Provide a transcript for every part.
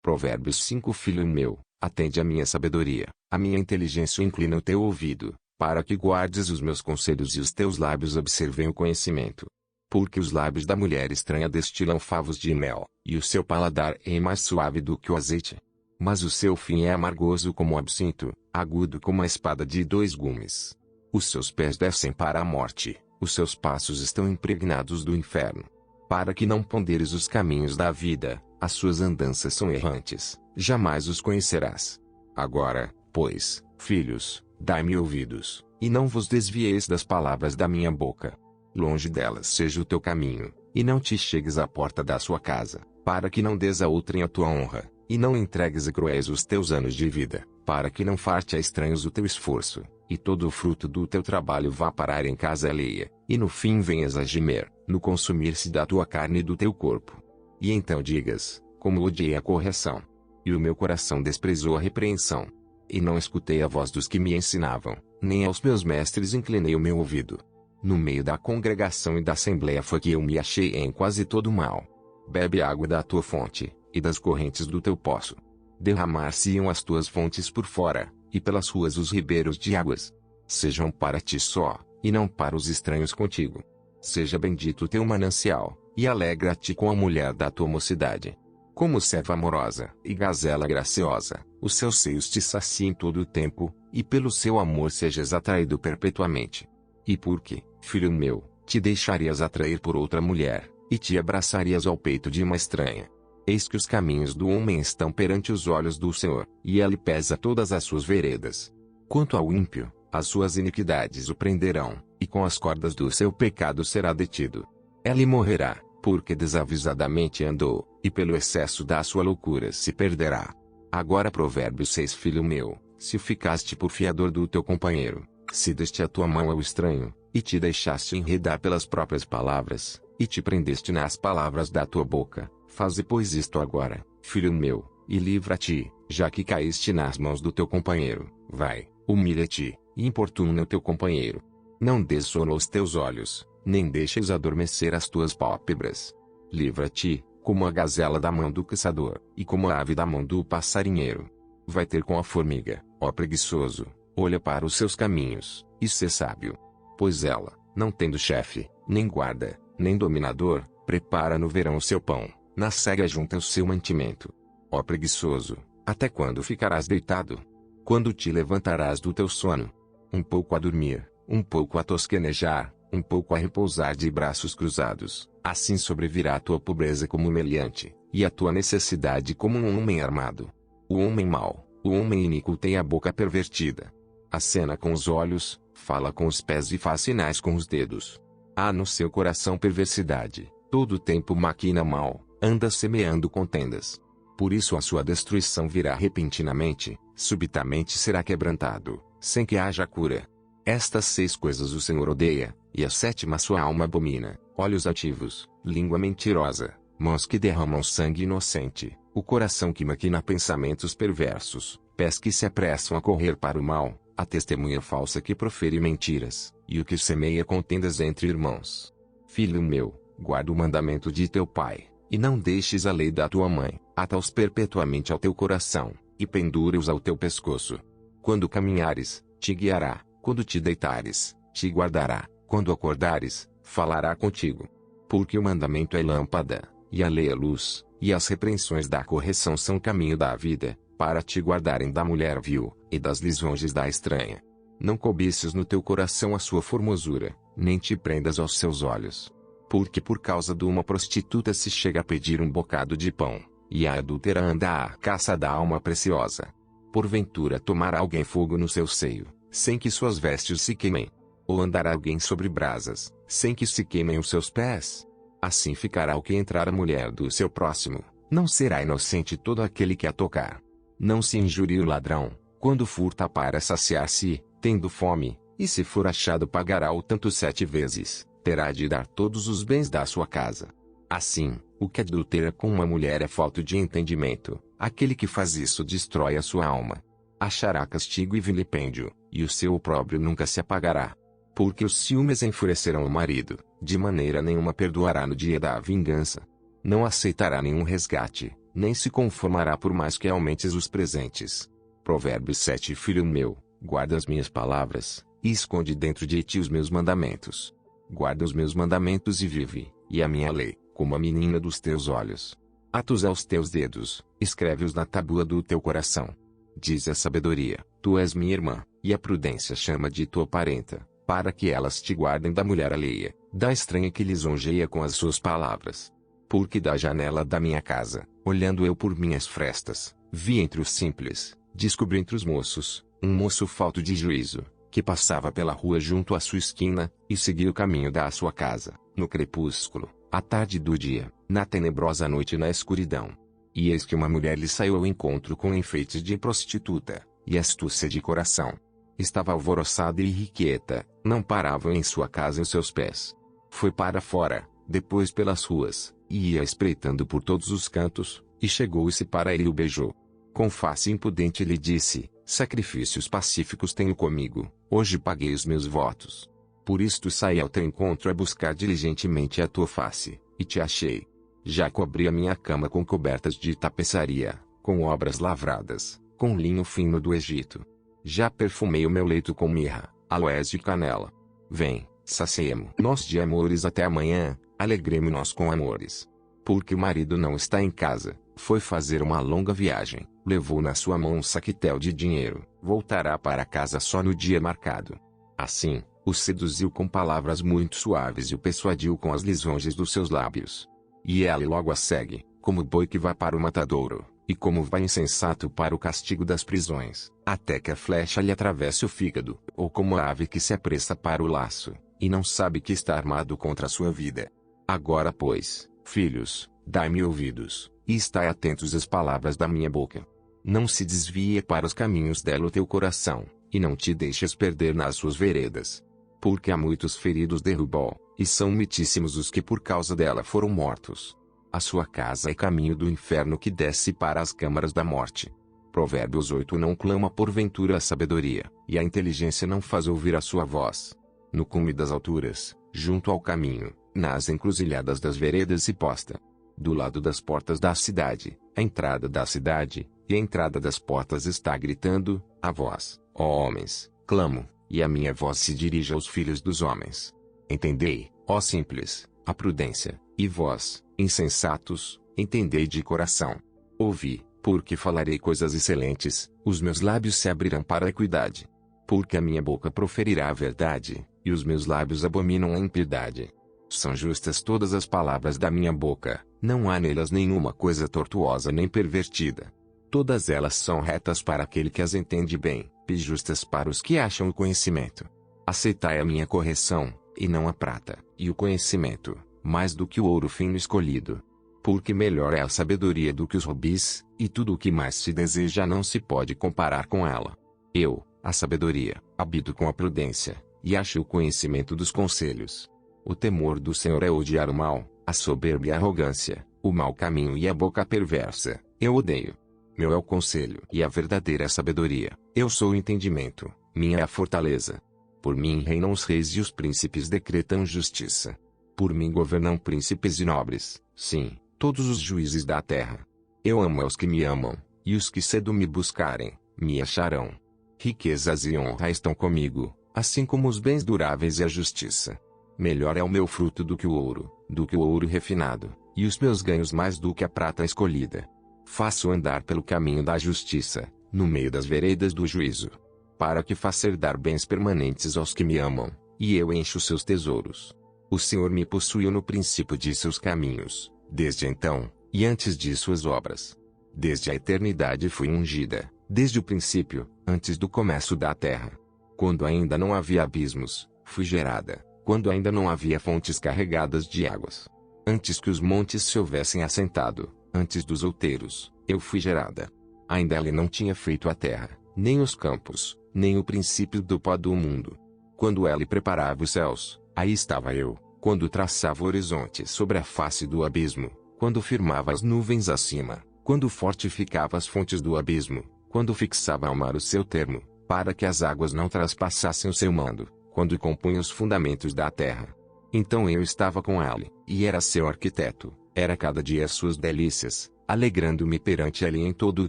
Provérbios 5. Filho meu, atende à minha sabedoria, a minha inteligência, inclina o teu ouvido, para que guardes os meus conselhos e os teus lábios observem o conhecimento. Porque os lábios da mulher estranha destilam favos de mel, e o seu paladar é mais suave do que o azeite. Mas o seu fim é amargoso como o absinto, agudo como a espada de dois gumes. Os seus pés descem para a morte, os seus passos estão impregnados do inferno. Para que não ponderes os caminhos da vida, as suas andanças são errantes, jamais os conhecerás. Agora, pois, filhos, dai-me ouvidos, e não vos desvieis das palavras da minha boca. Longe delas seja o teu caminho, e não te chegues à porta da sua casa, para que não des a outrem a tua honra, e não entregues a cruéis os teus anos de vida, para que não farte a estranhos o teu esforço, e todo o fruto do teu trabalho vá parar em casa alheia, e no fim venhas a gemer, no consumir-se da tua carne e do teu corpo. E então digas, como odiei a correção, e o meu coração desprezou a repreensão. E não escutei a voz dos que me ensinavam, nem aos meus mestres inclinei o meu ouvido. No meio da congregação e da assembleia foi que eu me achei em quase todo mal. Bebe água da tua fonte, e das correntes do teu poço. Derramar-se-iam as tuas fontes por fora, e pelas ruas os ribeiros de águas. Sejam para ti só, e não para os estranhos contigo. Seja bendito o teu manancial, e alegra-te com a mulher da tua mocidade. Como serva amorosa e gazela graciosa, os seus seios te saciem todo o tempo, e pelo seu amor sejas atraído perpetuamente. E porque, filho meu, te deixarias atrair por outra mulher, e te abraçarias ao peito de uma estranha. Eis que os caminhos do homem estão perante os olhos do Senhor, e ele pesa todas as suas veredas. Quanto ao ímpio, as suas iniquidades o prenderão, e com as cordas do seu pecado será detido. Ele morrerá, porque desavisadamente andou, e pelo excesso da sua loucura se perderá. Agora Provérbios 6. Filho meu, se ficaste por fiador do teu companheiro, se deste a tua mão ao estranho, e te deixaste enredar pelas próprias palavras, e te prendeste nas palavras da tua boca, faze pois isto agora, filho meu, e livra-te, já que caíste nas mãos do teu companheiro. Vai, humilha-te, e importuna o teu companheiro. Não des sono aos teus olhos, nem deixes adormecer as tuas pálpebras. Livra-te, como a gazela da mão do caçador, e como a ave da mão do passarinheiro. Vai ter com a formiga, ó preguiçoso, olha para os seus caminhos, e sê sábio. Pois ela, não tendo chefe, nem guarda, nem dominador, prepara no verão o seu pão, na cega junta o seu mantimento. Ó preguiçoso, até quando ficarás deitado? Quando te levantarás do teu sono? Um pouco a dormir, um pouco a tosquenejar, um pouco a repousar de braços cruzados. Assim sobrevirá a tua pobreza como meliante, e a tua necessidade como um homem armado. O homem mau, o homem iníquo tem a boca pervertida. Acena com os olhos, fala com os pés e faz sinais com os dedos. Há no seu coração perversidade, todo o tempo maquina mal, anda semeando contendas. Por isso a sua destruição virá repentinamente, subitamente será quebrantado, sem que haja cura. Estas 6 coisas o Senhor odeia, e a 7ª sua alma abomina: olhos altivos, língua mentirosa, mãos que derramam sangue inocente, o coração que maquina pensamentos perversos, pés que se apressam a correr para o mal, a testemunha falsa que profere mentiras, e o que semeia contendas entre irmãos. Filho meu, guarda o mandamento de teu pai, e não deixes a lei da tua mãe, ata-os perpetuamente ao teu coração, e pendura-os ao teu pescoço. Quando caminhares, te guiará, quando te deitares, te guardará, quando acordares, falará contigo. Porque o mandamento é lâmpada, e a lei é luz, e as repreensões da correção são caminho da vida, para te guardarem da mulher vil, e das lisonjas da estranha. Não cobices no teu coração a sua formosura, nem te prendas aos seus olhos. Porque por causa de uma prostituta se chega a pedir um bocado de pão, e a adúltera anda à caça da alma preciosa. Porventura tomará alguém fogo no seu seio, sem que suas vestes se queimem? Ou andará alguém sobre brasas, sem que se queimem os seus pés? Assim ficará o que entrar a mulher do seu próximo, não será inocente todo aquele que a tocar. Não se injurie o ladrão, quando furta para saciar-se, tendo fome, e se for achado pagará o tanto 7 vezes, terá de dar todos os bens da sua casa. Assim, o que adultera com uma mulher é falta de entendimento, aquele que faz isso destrói a sua alma. Achará castigo e vilipêndio, e o seu opróbrio nunca se apagará. Porque os ciúmes enfurecerão o marido, de maneira nenhuma perdoará no dia da vingança. Não aceitará nenhum resgate, nem se conformará por mais que aumentes os presentes. Provérbios 7. Filho meu, guarda as minhas palavras, e esconde dentro de ti os meus mandamentos. Guarda os meus mandamentos e vive, e a minha lei, como a menina dos teus olhos. Ata-os aos teus dedos, escreve-os na tábua do teu coração. Diz a sabedoria, tu és minha irmã, e a prudência chama de tua parenta, para que elas te guardem da mulher alheia, da estranha que lisonjeia com as suas palavras. Porque da janela da minha casa, olhando eu por minhas frestas, vi entre os simples, descobri entre os moços, um moço falto de juízo, que passava pela rua junto à sua esquina, e seguia o caminho da sua casa, no crepúsculo, à tarde do dia, na tenebrosa noite e na escuridão. E eis que uma mulher lhe saiu ao encontro com enfeites de prostituta, e astúcia de coração. Estava alvoroçada e irrequieta, não paravam em sua casa os seus pés. Foi para fora, depois pelas ruas, e ia espreitando por todos os cantos, e chegou-se para ele e o beijou. Com face impudente lhe disse, sacrifícios pacíficos tenho comigo, hoje paguei os meus votos. Por isto saí ao teu encontro a buscar diligentemente a tua face, e te achei. Já cobri a minha cama com cobertas de tapeçaria, com obras lavradas, com linho fino do Egito. Já perfumei o meu leito com mirra, aloés e canela. Vem, saciemo-nos de amores até amanhã, alegremo-nos com amores. Porque o marido não está em casa, foi fazer uma longa viagem, levou na sua mão um saquetel de dinheiro, voltará para casa só no dia marcado. Assim, o seduziu com palavras muito suaves e o persuadiu com as lisonjas dos seus lábios. E ela logo a segue, como boi que vai para o matadouro, e como vai insensato para o castigo das prisões, até que a flecha lhe atravesse o fígado, ou como a ave que se apressa para o laço, e não sabe que está armado contra a sua vida. Agora pois, filhos, dai-me ouvidos, e estai atentos às palavras da minha boca. Não se desvie para os caminhos dela o teu coração, e não te deixes perder nas suas veredas. Porque há muitos feridos derrubou, e são muitíssimos os que por causa dela foram mortos. A sua casa é caminho do inferno que desce para as câmaras da morte. Provérbios 8. Não clama porventura a sabedoria, e a inteligência não faz ouvir a sua voz. No cume das alturas, junto ao caminho, nas encruzilhadas das veredas se posta. Do lado das portas da cidade, a entrada da cidade, e a entrada das portas está gritando, a voz, ó homens, clamo, e a minha voz se dirige aos filhos dos homens. Entendei, ó simples, a prudência, e vós, insensatos, entendei de coração. Ouvi, porque falarei coisas excelentes, os meus lábios se abrirão para a equidade. Porque a minha boca proferirá a verdade, e os meus lábios abominam a impiedade. São justas todas as palavras da minha boca, não há nelas nenhuma coisa tortuosa nem pervertida. Todas elas são retas para aquele que as entende bem, e justas para os que acham o conhecimento. Aceitai a minha correção, e não a prata, e o conhecimento, mais do que o ouro fino escolhido. Porque melhor é a sabedoria do que os rubis, e tudo o que mais se deseja não se pode comparar com ela. Eu, a sabedoria, habito com a prudência, e acho o conhecimento dos conselhos. O temor do Senhor é odiar o mal, a soberba e a arrogância, o mau caminho e a boca perversa, eu odeio. Meu é o conselho e a verdadeira sabedoria, eu sou o entendimento, minha é a fortaleza. Por mim reinam os reis e os príncipes decretam justiça. Por mim governam príncipes e nobres, sim, todos os juízes da terra. Eu amo aos que me amam, e os que cedo me buscarem, me acharão. Riquezas e honra estão comigo, assim como os bens duráveis e a justiça. Melhor é o meu fruto do que o ouro refinado, e os meus ganhos mais do que a prata escolhida. Faço andar pelo caminho da justiça, no meio das veredas do juízo. Para que faça herdar bens permanentes aos que me amam, e eu encho seus tesouros. O Senhor me possuiu no princípio de seus caminhos, desde então, e antes de suas obras. Desde a eternidade fui ungida, desde o princípio, antes do começo da terra. Quando ainda não havia abismos, fui gerada, quando ainda não havia fontes carregadas de águas. Antes que os montes se houvessem assentado, antes dos outeiros, eu fui gerada. Ainda ele não tinha feito a terra, nem os campos, nem o princípio do pó do mundo. Quando ele preparava os céus, aí estava eu. Quando traçava o horizonte sobre a face do abismo, quando firmava as nuvens acima, quando fortificava as fontes do abismo, quando fixava ao mar o seu termo, para que as águas não traspassassem o seu mando, quando compunha os fundamentos da terra. Então eu estava com ele, e era seu arquiteto, era cada dia as suas delícias, alegrando-me perante ele em todo o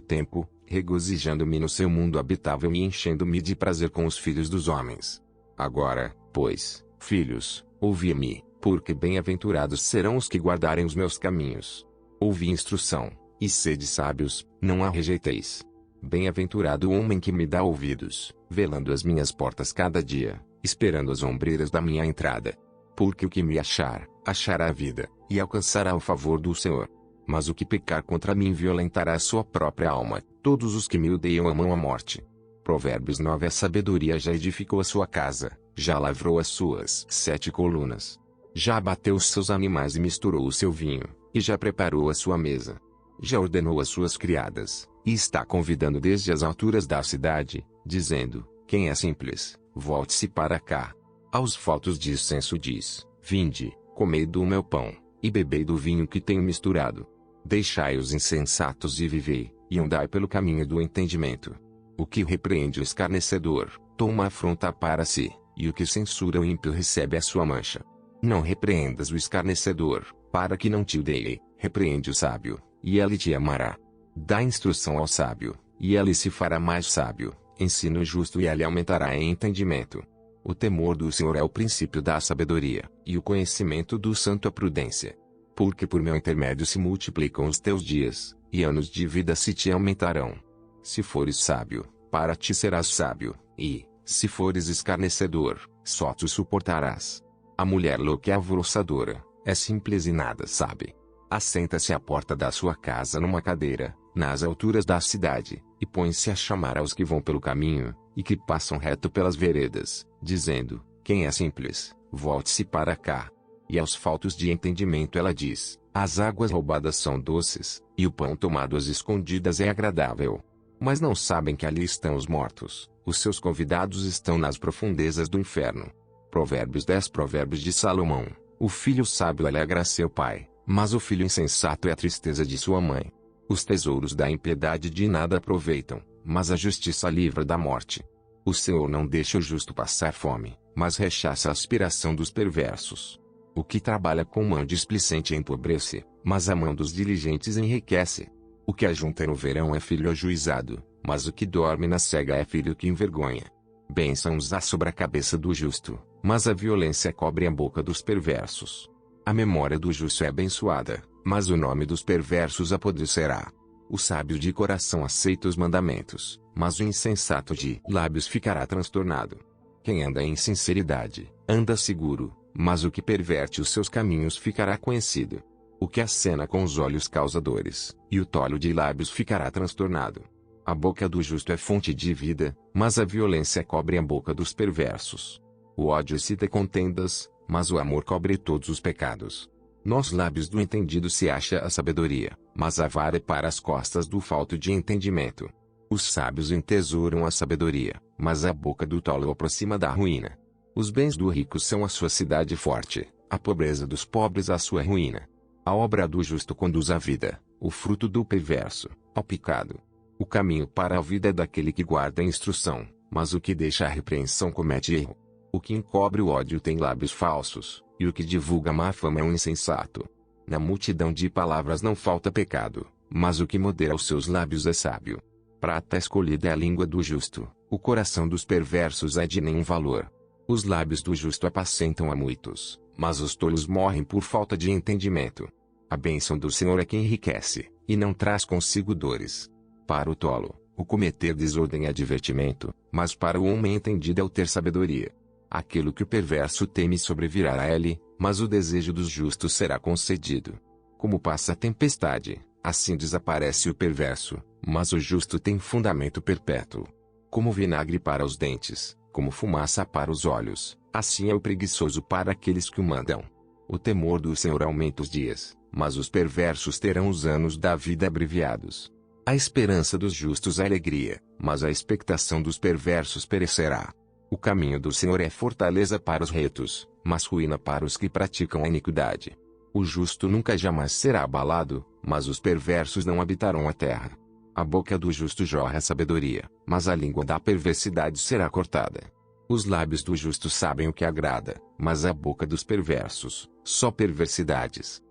tempo, regozijando-me no seu mundo habitável e enchendo-me de prazer com os filhos dos homens. Agora, pois, filhos, ouvi-me, porque bem-aventurados serão os que guardarem os meus caminhos. Ouvi instrução, e sede sábios, não a rejeiteis. Bem-aventurado o homem que me dá ouvidos, velando as minhas portas cada dia, esperando as ombreiras da minha entrada. Porque o que me achar, achará a vida, e alcançará o favor do Senhor. Mas o que pecar contra mim violentará a sua própria alma. Todos os que me odeiam amam a morte. Provérbios 9. A sabedoria já edificou a sua casa, já lavrou as suas 7 colunas. Já abateu os seus animais e misturou o seu vinho, e já preparou a sua mesa. Já ordenou as suas criadas, e está convidando desde as alturas da cidade, dizendo: quem é simples, volte-se para cá. Aos faltos de incenso diz: vinde, comei do meu pão, e bebei do vinho que tenho misturado. Deixai os insensatos e vivei, e andai pelo caminho do entendimento. O que repreende o escarnecedor, toma afronta para si, e o que censura o ímpio recebe a sua mancha. Não repreendas o escarnecedor, para que não te odeie, repreende o sábio, e ele te amará. Dá instrução ao sábio, e ele se fará mais sábio, ensina o justo e ele aumentará em entendimento. O temor do Senhor é o princípio da sabedoria, e o conhecimento do santo a prudência. Porque por meu intermédio se multiplicam os teus dias, e anos de vida se te aumentarão. Se fores sábio, para ti serás sábio, e, se fores escarnecedor, só tu suportarás. A mulher louca é alvoroçadora, é simples e nada sabe. Assenta-se à porta da sua casa numa cadeira, nas alturas da cidade, e põe-se a chamar aos que vão pelo caminho, e que passam reto pelas veredas, dizendo: quem é simples, volte-se para cá. E aos faltos de entendimento ela diz: as águas roubadas são doces, e o pão tomado às escondidas é agradável. Mas não sabem que ali estão os mortos, os seus convidados estão nas profundezas do inferno. Provérbios 10. Provérbios de Salomão: o filho sábio alegra seu pai, mas o filho insensato é a tristeza de sua mãe. Os tesouros da impiedade de nada aproveitam, mas a justiça livra da morte. O Senhor não deixa o justo passar fome, mas rechaça a aspiração dos perversos. O que trabalha com mão displicente empobrece, mas a mão dos diligentes enriquece. O que ajunta no verão é filho ajuizado, mas o que dorme na cega é filho que envergonha. Bênçãos há sobre a cabeça do justo, mas a violência cobre a boca dos perversos. A memória do justo é abençoada, mas o nome dos perversos apodrecerá. O sábio de coração aceita os mandamentos, mas o insensato de lábios ficará transtornado. Quem anda em sinceridade, anda seguro, mas o que perverte os seus caminhos ficará conhecido. O que acena com os olhos causa dores, e o tolo de lábios ficará transtornado. A boca do justo é fonte de vida, mas a violência cobre a boca dos perversos. O ódio excita contendas, mas o amor cobre todos os pecados. Nos lábios do entendido se acha a sabedoria, mas a vara é para as costas do falto de entendimento. Os sábios entesouram a sabedoria, mas a boca do tolo o aproxima da ruína. Os bens do rico são a sua cidade forte, a pobreza dos pobres a sua ruína. A obra do justo conduz à vida, o fruto do perverso, ao pecado. O caminho para a vida é daquele que guarda a instrução, mas o que deixa a repreensão comete erro. O que encobre o ódio tem lábios falsos, e o que divulga má fama é um insensato. Na multidão de palavras não falta pecado, mas o que modera os seus lábios é sábio. Prata escolhida é a língua do justo, o coração dos perversos é de nenhum valor. Os lábios do justo apacentam a muitos, mas os tolos morrem por falta de entendimento. A bênção do Senhor é que enriquece, e não traz consigo dores. Para o tolo, o cometer desordem é divertimento, mas para o homem entendido é o ter sabedoria. Aquilo que o perverso teme sobrevirá a ele, mas o desejo dos justos será concedido. Como passa a tempestade, assim desaparece o perverso, mas o justo tem fundamento perpétuo. Como vinagre para os dentes, como fumaça para os olhos, assim é o preguiçoso para aqueles que o mandam. O temor do Senhor aumenta os dias, mas os perversos terão os anos da vida abreviados. A esperança dos justos é alegria, mas a expectação dos perversos perecerá. O caminho do Senhor é fortaleza para os retos, mas ruína para os que praticam a iniquidade. O justo nunca jamais será abalado, mas os perversos não habitarão a terra. A boca do justo jorra sabedoria, mas a língua da perversidade será cortada. Os lábios do justo sabem o que agrada, mas a boca dos perversos, só perversidades.